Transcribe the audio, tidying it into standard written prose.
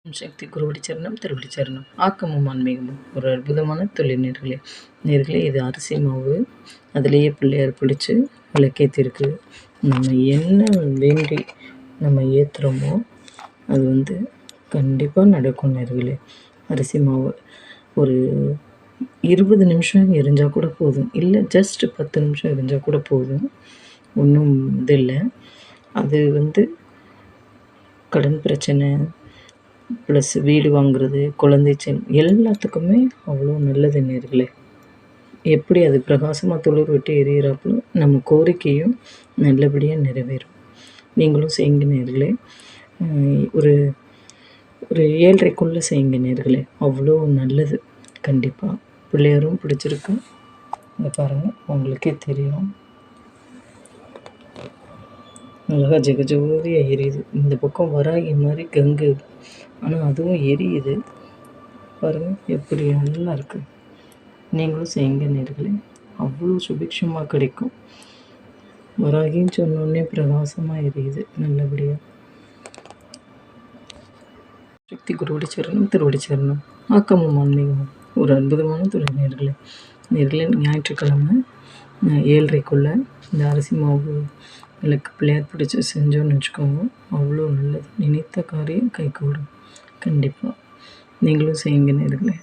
சக்தி குருவடி சரணம் திருவடி சரணம். ஆக்கமும் ஆன்மீகமும் ஒரு அற்புதமான தொழில் நேர்களே. நேர்களே, இது அரிசி மாவு, அதிலேயே பிள்ளையார் பிடிச்சி விளக்கேற்றிருக்கு. நம்ம என்ன வேண்டி நம்ம ஏற்றுறோமோ அது கண்டிப்பாக நடக்கும் நேர்களே. அரிசி மாவு ஒரு 20 நிமிஷம் எரிஞ்சால் கூட போதும், இல்லை ஜஸ்ட் 10 நிமிஷம் எரிஞ்சால் கூட போதும், ஒன்றும் இது இல்லை. அது கடன் பிரச்சனை ப்ளஸ் வீடு வாங்குறது, குழந்தை எல்லாத்துக்குமே அவ்வளோ நல்லது நேர்களே. எப்படி அது பிரகாசமாக துளிர் விட்டு எரியிறாப்புல நம்ம கோரிக்கையும் நல்லபடியாக நிறைவேறும். நீங்களும் செய்யுங்க நேர்களே. ஒரு ஒரு 7:30க்குள்ளே செய்யுங்க நேர்களே, அவ்வளோ நல்லது. கண்டிப்பாக பிள்ளையாரும் பிடிச்சிருக்கு. இங்கே பாருங்கள், உங்களுக்கே தெரியும், அழகாக ஜெகஜோதியாக எரியுது. இந்த பக்கம் வராகி மாதிரி கங்கு, ஆனால் அதுவும் எரியுது. பாருங்கள் எப்படி நல்லா இருக்குது. நீங்களும் செய்யுங்க நேர்களே, அவ்வளோ சுபிக்ஷமாக கிடைக்கும். வராகின்னு சொன்னோடனே பிரகாசமாக எரியுது நல்லபடியாக. சக்தி குருவடி சரணம் திருவடி சரணம். ஆக்கமும் ஆன்மீகமும் ஒரு அற்புதமான தொழில் நேர்களே. ஞாயிற்றுக்கிழமை 7:30க்குள்ளே இந்த அரிசி மாவு விளக்கு பிள்ளையார் பிடிச்சி செஞ்சோன்னு வச்சுக்கோங்க, அவ்வளோ நல்லது. நினைத்த காரியம் கைகூடும். கண்டிப்பாக நீங்களும் செய்யுங்க நேர்களே.